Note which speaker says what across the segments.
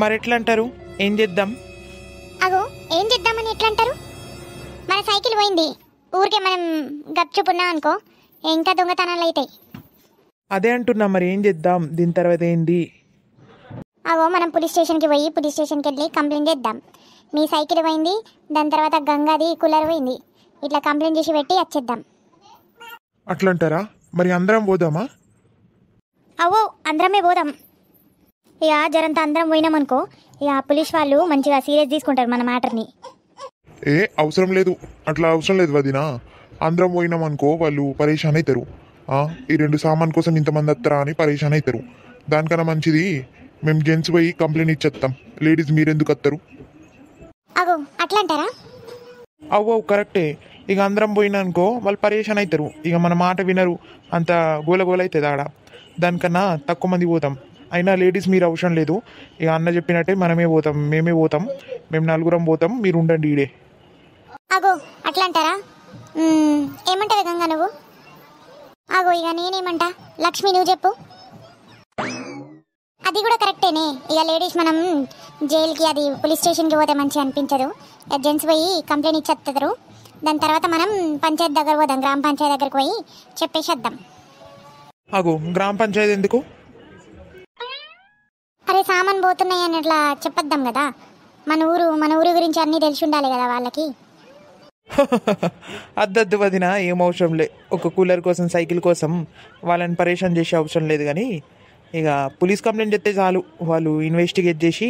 Speaker 1: మరి ఎట్లా అంటారు? ఏం చేద్దాం?
Speaker 2: అగో ఏం చేద్దామని ఎట్లా అంటారు? మన సైకిల్ పోయింది, ఊరికే మనం గప్చుపున్నాం అనుకో ఇంకా దొంగతనాలు అవుతాయి.
Speaker 1: అదే అంటున్నా, మరి ఏం చేద్దాం? దీని తర్వాత ఏంది?
Speaker 2: అగో మనం పోలీస్ స్టేషన్కి వెళ్ళి కంప్లైంట్ చేద్దాం. మీ సైకిల్ పోయింది, దాని తర్వాత గంగాది కూలర్ పోయింది, ఇట్లా కంప్లైంట్ చేసి పెట్టి వచ్చేద్దాం.
Speaker 3: అట్లంటారా? మరి అందరం పోదామా?
Speaker 2: అవో అందరమే పోదాం. ఇక జరంతా అందరం పోయినామనుకో ఇక పోలీస్ వాళ్ళు మంచిగా సీరియస్ తీసుకుంటారు మన మ్యాటర్ని.
Speaker 3: అవసరం లేదు, అట్లా అవసరం లేదు వదినా. అందరం పోయినాం అనుకో వాళ్ళు పరేషాన్ అవుతారు. ఈ 2 సామాన్ కోసం ఇంతమంది వస్తారా అని పరేషాన్ అవుతారు. దానికన్నా మంచిది మేము జెంట్స్ పోయి కంప్లైంట్ ఇచ్చేస్తాం. లేడీస్ మీరెందుకు వస్తారు?
Speaker 2: అగో అట్లా అంటారా?
Speaker 1: అవ్వ కరెక్టే. ఇక అందరం పోయినా అనుకో వాళ్ళు పరేషాన్ అవుతారు, ఇక మన మాట వినరు, అంత గోల అవుతుంది ఆడ. దానికన్నా తక్కువ మంది పోతాం. అయినా లేడీస్ మీరు అవసరం లేదు, ఇక అన్న చెప్పినట్టే మేమే పోతాం. మేము 4 పోతాం, మీరు ఉండండి ఈడే.
Speaker 2: అగో అట్లా అంటారా? ఏమంటావు గంగా నువ్వు? అగో ఇక నేనేమంటా, లక్ష్మి నువ్వు చెప్పు. అది కూడా కరెక్టేనే. ఇక లేడీస్ మనం జైలుకి అది పోలీస్ స్టేషన్కి పోతే మంచిగా అనిపించదు. జెంట్స్ పోయి కంప్లైంట్ ఇచ్చేస్తారు. దాని తర్వాత మనం పంచాయతీ దగ్గర పోదాం, గ్రామ పంచాయతీ దగ్గరకు పోయి చెప్పేసేద్దాం.
Speaker 1: అగో గ్రామ పంచాయతీ ఎందుకు?
Speaker 2: అరే సామాన్ పోతున్నాయి అని అట్లా చెప్పొద్దాం కదా. మన ఊరు గురించి అన్నీ తెలిసి ఉండాలి కదా వాళ్ళకి.
Speaker 1: అద్దద్దు వదిన, ఏం అవసరం లే. ఒక కూలర్ కోసం, సైకిల్ కోసం వాళ్ళని పరేషాన్ చేసే అవసరం లేదు. కానీ ఇక పోలీస్ కంప్లైంట్ చేస్తే చాలు, వాళ్ళు ఇన్వెస్టిగేట్ చేసి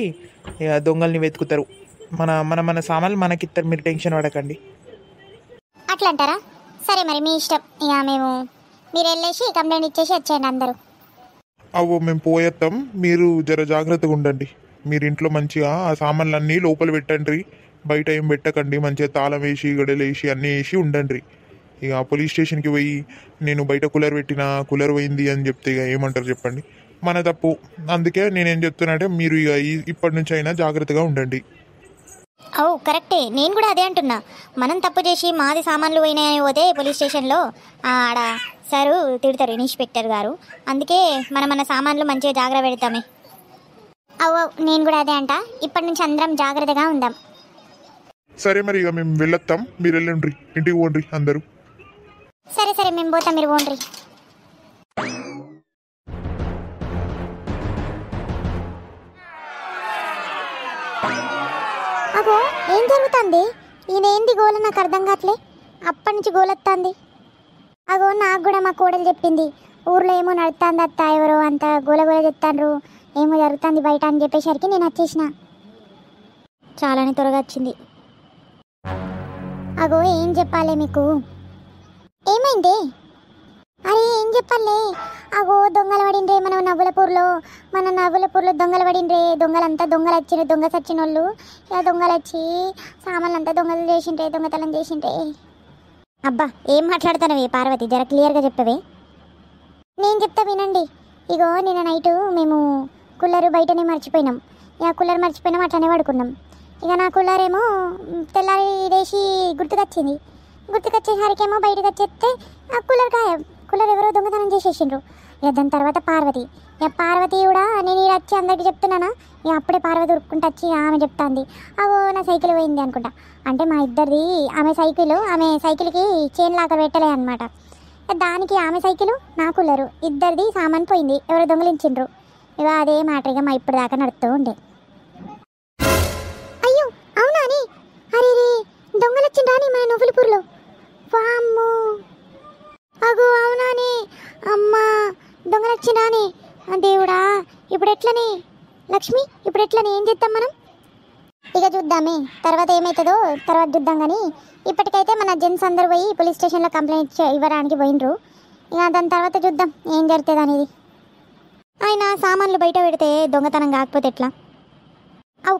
Speaker 1: ఇక దొంగల్ని వెతుకుతారు. మన సామాన్లు మనకిస్తారు, మీరు టెన్షన్ పడకండి.
Speaker 2: అట్లా అంటారా? సరే మరి మీ ఇష్టం. ఇక మీరు వెళ్ళేసి కంప్లైంట్ ఇచ్చేసి వచ్చేయండి అందరూ.
Speaker 3: మేము పోయేస్తాం, మీరు జర జాగ్రత్తగా ఉండండి. మీరు ఇంట్లో మంచిగా ఆ సామాన్లన్నీ లోపల పెట్టండి, బయట ఏం పెట్టకండి. మంచిగా తాళం వేసి గడలు వేసి అన్నీ వేసి ఉండండి. ఇక పోలీస్ స్టేషన్కి పోయి నేను బయట కూలర్ పెట్టినా, కూలర్ పోయింది అని చెప్తే ఇక ఏమంటారు చెప్పండి? మన తప్పు. అందుకే నేనేం చెప్తున్నా మీరు ఇక ఇప్పటి నుంచి అయినా జాగ్రత్తగా ఉండండి.
Speaker 2: కరెక్టే, నేను కూడా అదే అంటున్నా. మనం తప్పు చేసి మాది సామాన్లు పోయినాయని పోతే పోలీస్ స్టేషన్లో ఆడ సారు తిడతారు, ఇన్స్పెక్టర్ గారు. అందుకే మన సామాన్లు మంచిగా జాగ్రత్త పెడతామే. నేను కూడా అదే అంట. ఇప్పటి నుంచి అందరం జాగ్రత్తగా ఉందాం.
Speaker 3: సరే మరి ఇక మేము వెళ్ళొస్తాం, మీరు వెళ్ళండి, ఇంటికి పోండి అందరూ.
Speaker 2: సరే మేము పోతాం, మీరు పోండి. అగో ఏం జరుగుతుంది? ఈయన ఏంది గోల నాకు అర్థం కావట్లే. అప్పటి నుంచి గోలొస్తుంది. అగో నాకు కూడా మా కోడలు చెప్పింది, ఊర్లో ఏమో నడుతుంది అత్త, ఎవరో అంత గోల చెప్తాండ్రు, ఏమో జరుగుతుంది బయట అని చెప్పేసరికి నేను వచ్చేసిన. చాలానే త్వరగా వచ్చింది. అగో ఏం చెప్పాలి మీకు? ఏమైంది? అరే ఏం చెప్పాలే? అగో దొంగలు పడిండ్రే మన నవ్వులపూర్లో దొంగలు పడిండ్రే. దొంగలంతా వచ్చిండ్రు, దొంగ సచ్చిన వాళ్ళు. ఇక దొంగలు వచ్చి సామాన్లంతా దొంగతనం చేసిండ్రే. అబ్బా ఏం మాట్లాడుతానవే పార్వతి, జర క్లియర్గా చెప్పవే. నేను చెప్తా వినండి. ఇగో నిన్న నైటు మేము కూలర్ బయటనే మర్చిపోయినాం. ఇక కూలర్ మర్చిపోయినాం, అట్లనే పడుకున్నాం. ఇక నా కూలర్ ఏమో తెల్లారి ఇదేసి గుర్తుకొచ్చేసరికేమో బయటకు వచ్చేస్తే ఆ కూలర్ గాయం. కూలర్ ఎవరో దొంగతనం చేసేసిండ్రు. ఇక దాని తర్వాత పార్వతి కూడా నేను ఇక్కడ వచ్చి అందరికీ చెప్తున్నానా, ఇక అప్పుడే పార్వతి ఉరుక్కుంటూ వచ్చి ఆమె చెప్తాంది, అవో నా సైకిల్ పోయింది అనుకుంటా. అంటే మా ఇద్దరిది ఆమె సైకిల్కి చైన్ లాగా పెట్టలే అనమాట. దానికి ఆమె సైకిల్, నా కూలరు, ఇద్దరిది సామాన్ పోయింది, ఎవరో దొంగలించిండ్రు. ఇక అదే మ్యాటర్ ఇక మా ఇప్పుడు దాకా నడుస్తూ ఉండే. అయ్యో అవునా అని? అరే దొంగలు వచ్చిండ్రా అని మన నవ్వులపూర్లో? వామ్మో! అగో అవునాని, అమ్మా దొంగలు వచ్చిండ్రా అని? దేవుడా, ఇప్పుడు ఎట్లని లక్ష్మి, ఇప్పుడు ఎట్లని? ఏం చేద్దాం మనం? ఇక చూద్దామే, తర్వాత ఏమవుతుందో తర్వాత చూద్దాం. కానీ ఇప్పటికైతే మన జెంట్స్ అందరూ పోయి పోలీస్ స్టేషన్లో కంప్లైంట్ ఇవ్వడానికి పోయినరు. ఇక దాని తర్వాత చూద్దాం ఏం జరుగుతుంది అనేది. ఆయన సామాన్లు బయట పెడితే దొంగతనం కాకపోతే ఎట్లా?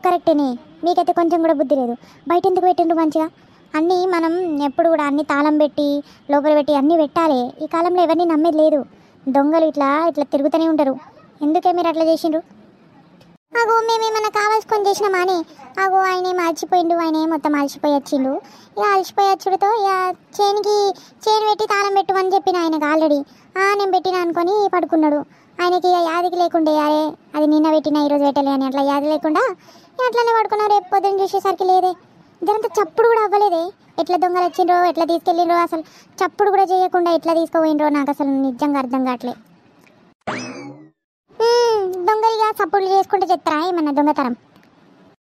Speaker 2: కరెక్టేనే, మీకైతే కొంచెం కూడా బుద్ధి లేదు. బయట ఎందుకు పెట్టిండ్రు? మంచిగా అన్నీ మనం ఎప్పుడు కూడా అన్ని తాళం పెట్టి లోపల పెట్టి అన్నీ పెట్టాలి. ఈ కాలంలో ఎవరిని నమ్మేది లేదు. దొంగలు ఇట్లా తిరుగుతూనే ఉంటారు. ఎందుకే మీరు అట్లా చేసిండ్రు? అగో మేమేమన్నా కావాల్సుకొని చేసినామా అని? అగో ఆయన ఏమో అలసిపోయిండు, మొత్తం అలసిపోయి వచ్చిండు. ఇక అలసిపోయి వచ్చుడుతో ఇక చైన్ పెట్టి తాళం పెట్టమని చెప్పిన ఆయనకు ఆల్రెడీ. నేను పెట్టినా అనుకొని పడుకున్నాడు. ఆయనకి ఇక యాదికి లేకుండే అరే అది నిన్న పెట్టినా ఈరోజు పెట్టలే అని అట్లా యాది లేకుండా అట్లనే పడుకున్నారు. రేపు పొద్దున్న చూసేసరికి లేదే, ఇదంతా చప్పుడు కూడా అవ్వలేదే. ఎట్లా దొంగలు వచ్చిండ్రో ఎట్లా తీసుకెళ్ళిండ్రో అసలు చప్పుడు కూడా చేయకుండా ఎట్లా తీసుకుపోయినరో నాకు అసలు నిజంగా అర్థం కావట్లే. దొంగలిగా చప్పుడులు చేసుకుంటే చెప్తారా ఏమన్నా దొంగతనం?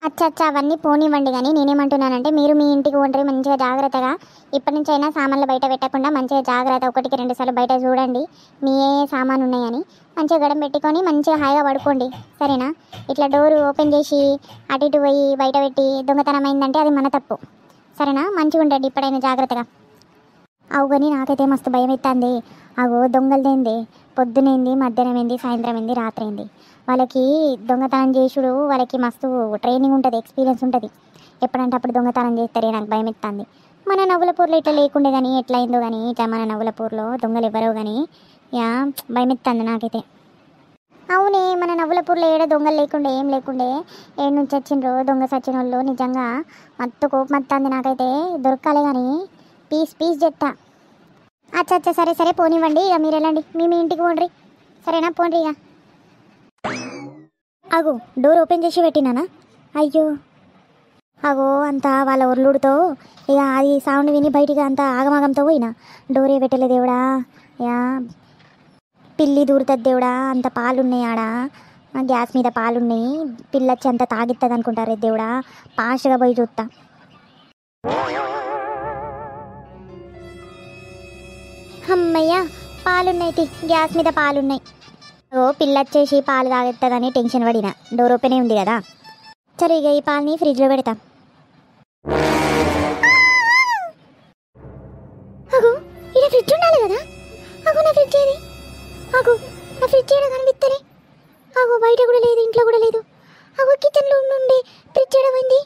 Speaker 2: అచ్చా అవన్నీ పోనివ్వండి. కానీ నేనేమంటున్నానంటే మీరు మీ ఇంటికి వంటరి మంచిగా జాగ్రత్తగా ఇప్పటి నుంచి అయినా సామాన్లు బయట పెట్టకుండా మంచిగా జాగ్రత్త 1-2 సార్లు బయట చూడండి మీ ఏ సామాను ఉన్నాయని. మంచిగా గడం పెట్టుకొని మంచిగా హాయిగా పడుకోండి సరేనా. ఇట్లా డోరు ఓపెన్ చేసి అటు ఇటు పోయి బయట పెట్టి దొంగతనం అయిందంటే అది మన తప్పు సరేనా. మంచిగా ఉండండి ఇప్పుడైనా జాగ్రత్తగా. అవు కానీ నాకైతే మస్తు భయం అవుతుంది. అగో దొంగలదేంది, పొద్దునైంది, మధ్యాహ్నం అయింది, సాయంత్రం అయింది, రాత్రి అయింది. వాళ్ళకి దొంగతనం చేసుడు వాళ్ళకి మస్తు ట్రైనింగ్ ఉంటుంది, ఎక్స్పీరియన్స్ ఉంటుంది. ఎప్పుడంటే అప్పుడు దొంగతనం చేస్తారే నాకు భయం ఎత్తుంది. మన నవ్వులపూర్లో ఇట్లా లేకుండే కానీ ఎట్లా అయిందో కానీ ఇట్లా మన నవ్వులపూర్లో దొంగలు ఎవరో కానీ భయం ఎత్తుంది నాకైతే. అవునే మన నవ్వులపూర్లో ఏడ దొంగలు లేకుండే ఏం లేకుండే ఏడు నుంచి వచ్చిండ్రో దొంగ సచిన వాళ్ళు నిజంగా మత్తు కోపం వస్తుంది నాకైతే. దొరకాలి కానీ పీస్ చెప్తా. అచ్చా సరే పోనివ్వండి. ఇక మీరు వెళ్ళండి మీ ఇంటికి పోండ్రి సరేనా. పోండ్రి ఇక. అగో డోర్ ఓపెన్ చేసి పెట్టినానా? అయ్యో అగో అంతా వాళ్ళ ఒర్లుడితో ఇక అది సౌండ్ విని బయటికి అంతా ఆగమాగంతో పోయినా. డోరే పెట్టలే దేవుడా. పిల్లి దూరుతుంది దేవుడా. అంత పాలున్నాయి ఆడ, గ్యాస్ మీద పాలున్నాయి. పిల్లొచ్చి అంత తాగిస్తుంది అనుకుంటారే దేవుడా. ఫాస్ట్గా పోయి చూస్తా. అమ్మయ్య పాలున్నాయి, గ్యాస్ మీద పాలున్నాయి. ఓ పిల్లొచ్చేసి పాలు తాగెత్తదని టెన్షన్ పడినా. డోర్ ఓపెనే ఉంది కదా. సరే ఇక ఈ పాలని ఫ్రిడ్జ్లో పెడతాం. అగో ఇక్కడ ఫ్రిడ్జ్ ఉండాలి కదా. అగో నా ఫ్రిడ్జ్ ఏది? అగో నా ఫ్రిడ్జ్ ఏడ కనిపిస్తలే. అగో బయట కూడా లేదు, ఇంట్లో కూడా లేదు. అగో కిచెన్లో ఉండే ఫ్రిడ్జ్ ఏడమైంది?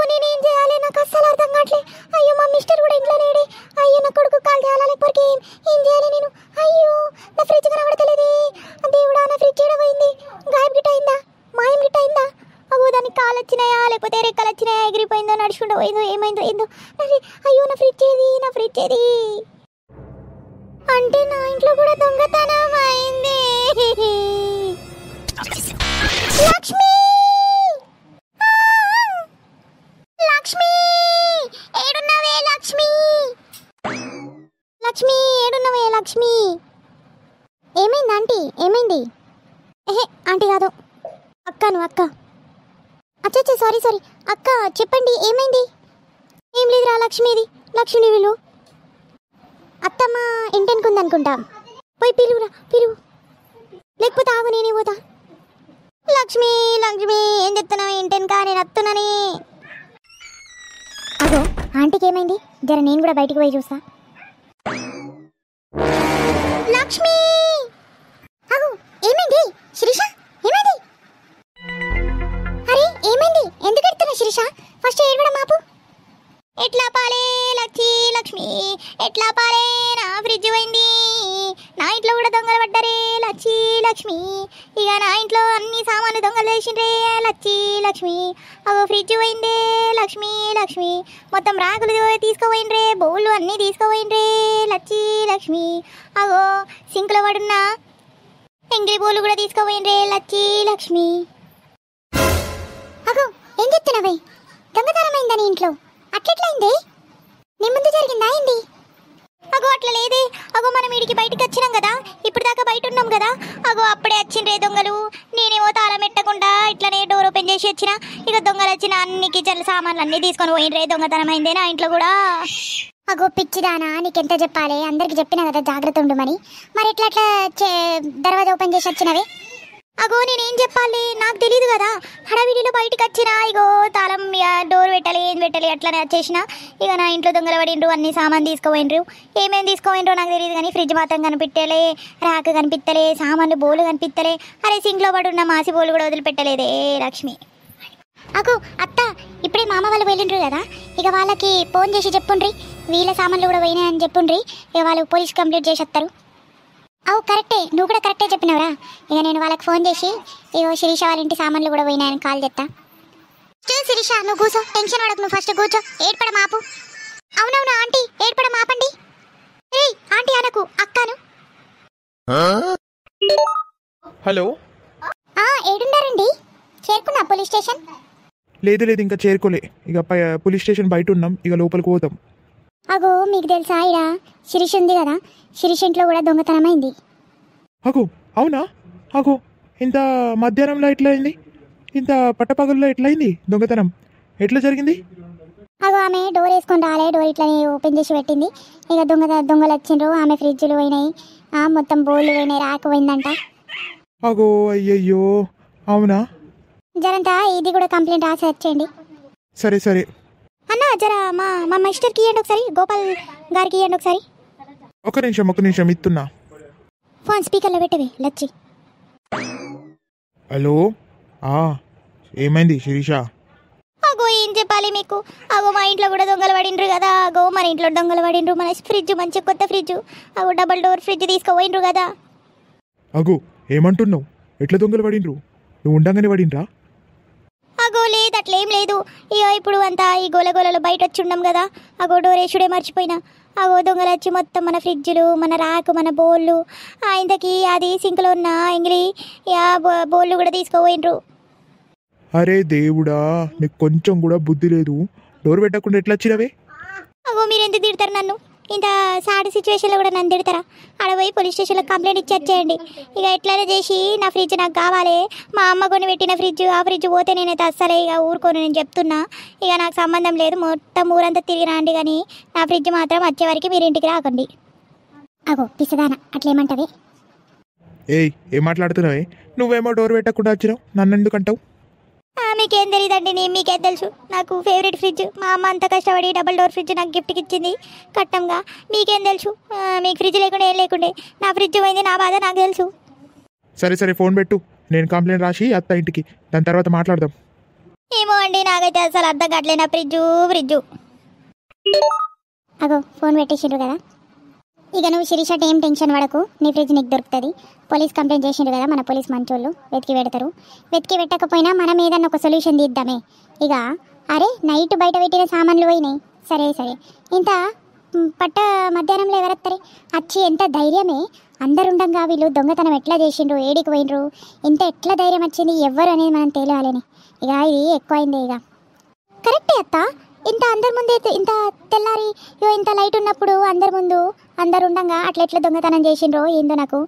Speaker 2: నేనేం చేయాలి నాకు అస్సలు అర్థం కావట్లే. అయ్యో మా మిస్టర్ కూడా ఇంట్లో లేడే. అయ్యో నా కొడుకు కాల్ చేయాలా లేకపోతే ఏం చేయాలి నేను? అయ్యో నా ఫ్రిడ్జ్ కనబడతలేదే. దేవుడా నా ఫ్రిడ్జ్ ఏడమైంది? గాయబ్ గిట్ట అయిందా, మాయం గిట్ట అయిందా? అగో దానికి కాలు వచ్చినాయా లేకపోతే రెక్కలు వచ్చినాయా, ఎగిరిపోయిందో నడుచుకుంటూ పోయిందో ఏమైందో ఏందో. అయ్యో నా ఫ్రిడ్జ్ ఏది? అంటే నా ఇంట్లో కూడా దొంగతనం అయింది. లక్ష్మి ఏడున్నవే లక్ష్మి? ఏమైంది ఆంటీ? ఏమైంది? ఆంటీ కాదు అక్క. అచ్చా సారీ అక్క చెప్పండి ఏమైంది? ఏం లేదురా లక్ష్మిది. లక్ష్మిని వీళ్ళు అత్తమ్మ ఇంటెన్కు ఉందనుకుంటా. పోయి పిలువురా లేకపోతే ఆగు నేనే పోతా. లక్ష్మి ఏం చెప్తున్నావు? ఇంటెన్కా నేను వస్తున్నాని. అగో ఆంటీకి ఏమైంది? జర నేను కూడా బయటికి పోయి చూస్తా. లక్ష్మి అగో ఏమైంది? శిరీష ఏమైంది? అరే ఏమైంది? ఎందుకు ఎడుతున్నావు శిరీష? ఫస్ట్ ఏడవడం ఆపు. ఎట్లా పాలే లక్ష్మి ఎట్లా పాలే? నా ఫ్రిడ్జ్ పోయింది. నా ఇంట్లో కూడా దొంగలు పడ్డారే లక్ష్మి. ఇక నా ఇంట్లో అన్ని సామాన్లు దొంగలు వేసిండ్రే లక్ష్మి. అగో ఫ్రిడ్జ్ పోయిందే లక్ష్మి. మొత్తం రాకులు తీసుకుపోయిండ్రే, బౌళ్ళు అన్నీ తీసుకుపోయిండ్రే లక్ష్మి. అగో సింక్లో పడున్నా ఎంగిలి బౌళ్ళు కూడా తీసుకుపోయిండ్రే లక్ష్మి. అగో ఏం చెప్తున్నావే? దొంగతనం అయిందని ఇంట్లో అట్లెట్లయింది? నీ ముందు జరిగిందా అయింది? అగో అట్లా లేదే. అగో మనం వీడికి బయటికి వచ్చినాం కదా, ఇప్పుడు దాకా బయట ఉన్నాం కదా. అగో అప్పుడే వచ్చిండ్రే దొంగలు. నేనేమో తాళం పెట్టకుండా ఇట్లనే డోర్ ఓపెన్ చేసి వచ్చిన. ఇక దొంగలు వచ్చిన అన్ని కిచెన్ సామాన్లు అన్నీ తీసుకొని పోయిండ్రే. దొంగతనం అయిందే నా ఇంట్లో కూడా. అగో పిచ్చిదానా నీకెంత చెప్పాలి? అందరికి చెప్పినా కదా జాగ్రత్త ఉండమని. మరి ఎట్లా దర్వాజా ఓపెన్ చేసి వచ్చినవే? అగో నేనేం చెప్పాలి నాకు తెలీదు కదా. హడావిడిలో బయటకు వచ్చినా ఇగో తాళం డోర్ పెట్టాలి ఏం పెట్టాలి అట్లనే వచ్చేసిన. ఇక నా ఇంట్లో దొంగలు పడిండ్రు, అన్ని సామాన్ తీసుకుపోయిండ్రు. ఏమేమి తీసుకుపోయిండ్రో నాకు తెలియదు కానీ ఫ్రిడ్జ్ మాత్రం కనిపించలే, ర్యాక్ కనిపిస్తలే, సామాన్లు బోలు కనిపిస్తలే. అరే సింక్లో పడున్న మాసి బోలు కూడా వదిలిపెట్టలేదే లక్ష్మి. అగో అత్త ఇప్పుడే మామ వాళ్ళు వెళ్ళిండ్రు కదా, ఇక వాళ్ళకి ఫోన్ చేసి చెప్పుండ్రి వీళ్ళ సామాన్లు కూడా పోయినాయని చెప్పుండ్రి. ఇక వాళ్ళు పోలీస్ కంప్లీట్ చేసి వస్తారు. అవు కరెక్టే, నువ్వు కూడా కరెక్టే చెప్పినవరా. ఇక నేను వాళ్ళకి ఫోన్ చేసి ఇగో శిరీష వాళ్ళ ఇంటి సామాన్లు కూడా పోయినాయని కాల్ చేస్తా. శిరీష నువ్వు కూర్చో, టెన్షన్ పడకు, నువ్వు ఫస్ట్ కూర్చో, ఏడ్పడ మాపు. అవునవును ఆంటీ ఏడ్పడం ఆపండి. ఏయ్ ఆంటీ అనకు అక్కను.
Speaker 1: హలో.
Speaker 2: ఏడున్నారండి? చేరుకున్నా పోలీస్ స్టేషన్?
Speaker 1: లేదు లేదు, ఇంకా చేరుకోలే. ఇక పోలీస్ స్టేషన్ బయట ఉన్నాం, ఇక లోపలికి పోతాం.
Speaker 2: అగో మీకు తెలుసా ఇడ శిరీష్ ఉంది కదా, శిరీష్ ఇంట్లో కూడా దొంగతనమైంది.
Speaker 1: అగో అవునా? అగో ఇంత మధ్యాహ్నంలో ఎట్లా అయింది? ఇంత పట్టపగల్లో ఎట్లా అయింది దొంగతనం? ఎట్లా జరిగింది?
Speaker 2: అగో ఆమె డోర్ వేసుకొని రాలే, డోర్ ఇట్లా ఓపెన్ చేసి పెట్టింది. ఇక దొంగలు వచ్చిండ్రు, ఆమె ఫ్రిడ్జ్లు పోయినాయి, మొత్తం బోర్లు పోయినాయి, రాకు పోయిందంట.
Speaker 1: అగో అయ్యయ్యో, అవునా?
Speaker 2: జరంతా ఇది కూడా కంప్లైంట్ రాసి వచ్చేయండి.
Speaker 1: సరే సరే
Speaker 2: అన్న జర మా మిస్టర్కి ఇవ్వండి ఒకసారి, గోపాల్ గారికి ఇవ్వండి ఒకసారి.
Speaker 1: ఒక నిమిషం ఇస్తున్నా.
Speaker 2: ఫోన్ స్పీకర్లో పెట్టవే లచ్చి.
Speaker 1: హలో. ఏమైంది శిరీష?
Speaker 2: అగో ఏం చెప్పాలి మీకు, అగో మా ఇంట్లో కూడా దొంగలు పడిండ్రు కదా, అగో మన ఇంట్లో దొంగలు పడిండ్రు, మన ఫ్రిడ్జ్ మంచి కొత్త ఫ్రిడ్జ్, అగో డబల్ డోర్ ఫ్రిడ్జ్ తీసుకుపోయిండ్రు కదా.
Speaker 1: అగో ఏమంటున్నావు? ఎట్లా దొంగలు పడిండ్రు? నువ్వు ఉండంగానే పడిండ్రా?
Speaker 2: అగో లేదు అట్లేం లేదు, ఇక ఇప్పుడు అంతా ఈ గోలగోలలో బయట వచ్చి ఉన్నాం కదా, అగో డోర్ వేసుడే మర్చిపోయినా, అగో దొంగలు వచ్చి మొత్తం మన ఫ్రిడ్జ్లు, మన రాకు, మన బోళ్ళు, ఇంతకీ అది సింక్లో ఉన్న ఎంగిలి బోళ్ళు కూడా తీసుకుపోయిండ్రు.
Speaker 1: అరే దేవుడా, నీకు కొంచెం కూడా బుద్ధి లేదు. డోర్ పెట్టకుండా ఎట్లా వచ్చినవే?
Speaker 2: అగో మీరు ఎందుకు తిడతారు నన్ను? ఇంత సాడ్ సిచ్యువేషన్లో కూడా నన్ను తిడతారా? ఆడ పోయి పోలీస్ స్టేషన్లో కంప్లైంట్ ఇచ్చేయండి. ఇక ఎట్లయినా చేసి నా ఫ్రిడ్జ్ నాకు కావాలి. మా అమ్మ కొని పెట్టిన ఫ్రిడ్జ్, ఆ ఫ్రిడ్జ్ పోతే నేనైతే అస్సలే ఇక ఊరుకోను, నేను చెప్తున్నా. ఇక నాకు సంబంధం లేదు, మొత్తం ఊరంతా తిరిగి రండి, కానీ నా ఫ్రిడ్జ్ మాత్రం వచ్చే వరకు మీరు ఇంటికి రాకండి. అగో పిసదానా అట్లేమంటవి?
Speaker 1: ఏయ్ ఏం మాట్లాడుతున్నావే? నువ్వేమో డోర్ పెట్టకుండా వచ్చినావు, నన్ను ఎందుకు అంటావు?
Speaker 2: మీకేం తెలియదండి, మీకేం తెలుసు? నాకు ఫేవరెట్ ఫ్రిడ్జ్, మా అమ్మ అంత కష్టపడి డబల్ డోర్ ఫ్రిడ్జ్ నాకు గిఫ్ట్కి ఇచ్చింది కట్టంగా. మీకేం తెలుసు? మీకు ఫ్రిడ్జ్ లేకుండా ఏం లేకుండే, నా ఫ్రిడ్జ్ పోయింది, నా బాధ నాకు తెలుసు.
Speaker 1: సరే ఫోన్ పెట్టు, నేను కంప్లైంట్ రాసి అత్త ఇంటికి, దాని తర్వాత మాట్లాడదాం.
Speaker 2: ఏమో అండి, నాకైతే అసలు అర్థం కావట్లే నా ఫ్రిడ్జ్. అగో ఫోన్ పెట్టేసిండ్రు కదా, ఇక నువ్వు శిరీష ఏం టెన్షన్ పడకు, నీ ఫ్రిడ్జ్ నీకు దొరుకుతుంది. పోలీస్ కంప్లైంట్ చేసిండ్రు కదా, మన పోలీస్ మంచోళ్ళు వెతికి పెడతారు. వెతికి పెట్టకపోయినా మనం ఏదన్నా ఒక సొల్యూషన్ తీద్దామే. ఇక అరే నైట్ బయట పెట్టిన సామాన్లు పోయినాయి, సరే ఇంత పట్ట మధ్యాహ్నంలో ఎవరత్తారే వచ్చి? ఎంత ధైర్యమే, అందరుండంగా వీళ్ళు దొంగతనం ఎట్లా చేసిండ్రు, ఏడికి పోయినరు, ఎట్లా ధైర్యం వచ్చింది ఎవరు అనేది మనం తేలాలని. ఇక ఇది ఎక్కువైంది. ఇక కరెక్టే అత్త, ఇంత అందరి ముందే, ఇంత తెల్లారి ఇంత లైట్ ఉన్నప్పుడు అందరి ముందు అందరు ఉండంగా అట్లా దొంగతనం చేసిండ్రో ఏందో నాకు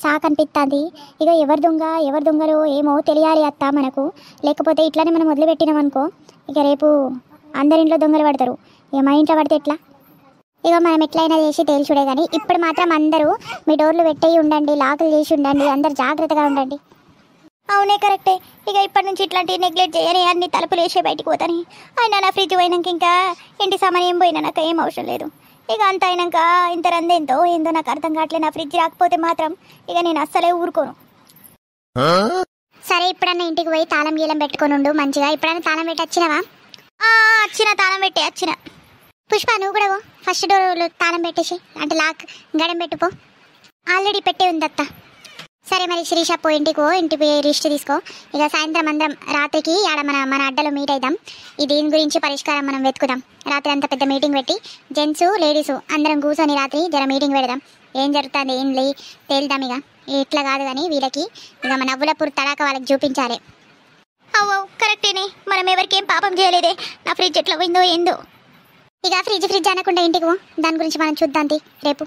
Speaker 2: సాక్ అనిపిస్తుంది. ఇక ఎవరు దొంగలు ఏమో తెలియాలి అత్త మనకు, లేకపోతే ఇట్లానే మనం వదిలిపెట్టినాం అనుకో, ఇక రేపు అందరింట్లో దొంగలు పడతారు, ఇక మన ఇంట్లో పడితే ఎట్లా? ఇక మనం ఎట్లయినా చేసి తేల్చుడే, కానీ ఇప్పుడు మాత్రం అందరూ మీ డోర్లు పెట్టేయి ఉండండి, లాకులు చేసి ఉండండి, అందరు జాగ్రత్తగా ఉండండి. అవునే కరెక్టే, ఇక ఇప్పటి నుంచి ఇట్లాంటి నెగ్లెక్ట్ చేయని, అన్ని తలుపులు వేసే బయటికి పోతాను. అయినా నా ఫ్రిడ్జ్ పోయినాక ఇంకా ఇంటి సామాన్ ఏం పోయినా నాకు ఏం అవసరం లేదు. ఇక అంత అయినాక ఇంత రందేంతో ఏందో నాకు అర్థం కావట్లేదు. నా ఫ్రిడ్జ్ రాకపోతే మాత్రం ఇక నేను అస్సలే ఊరుకోను. సరే ఇప్పుడన్నా ఇంటికి పోయి తాళం గీలం పెట్టుకొని ఉండు మంచిగా. ఇప్పుడన్నా తాళం పెట్టి వచ్చినావా? తాళం పెట్టి వచ్చిన. పుష్ప నువ్వు కూడా ఫస్ట్ డోర్ తాళం పెట్టేసి, అంటే లాక్ గడం పెట్టుకో, ఆల్రెడీ పెట్టే ఉంది అత్త. సరే మరి శిరీష పో, ఇంటికి పోయి రిస్ట్ తీసుకో. ఇక సాయంత్రం అందరం రాత్రికి ఆడ మన అడ్డలో మీట్ అయిద్దాం. దీని గురించి పరిష్కారం మనం వెతుకుదాం. రాత్రి అంతా పెద్ద మీటింగ్ పెట్టి జెంట్స్ లేడీస్ అందరం కూర్చొని రాత్రి జర మీటింగ్ పెడదాం. ఏం జరుగుతుంది ఏం తేల్దాం. ఇక ఇట్లా కాదు కానీ వీళ్ళకి ఇక మన నవ్వులపూర్ తడాక వాళ్ళకి చూపించాలి. అవ్వ కరెక్టేనే, మనం ఎవరికేం పాపం చేయలేదే. నా ఫ్రిడ్జ్ ఎట్లా పోయిందో ఏందో. ఇక ఫ్రిడ్జ్ అనకుండా ఇంటికి దాని గురించి మనం చూద్దాం రేపు.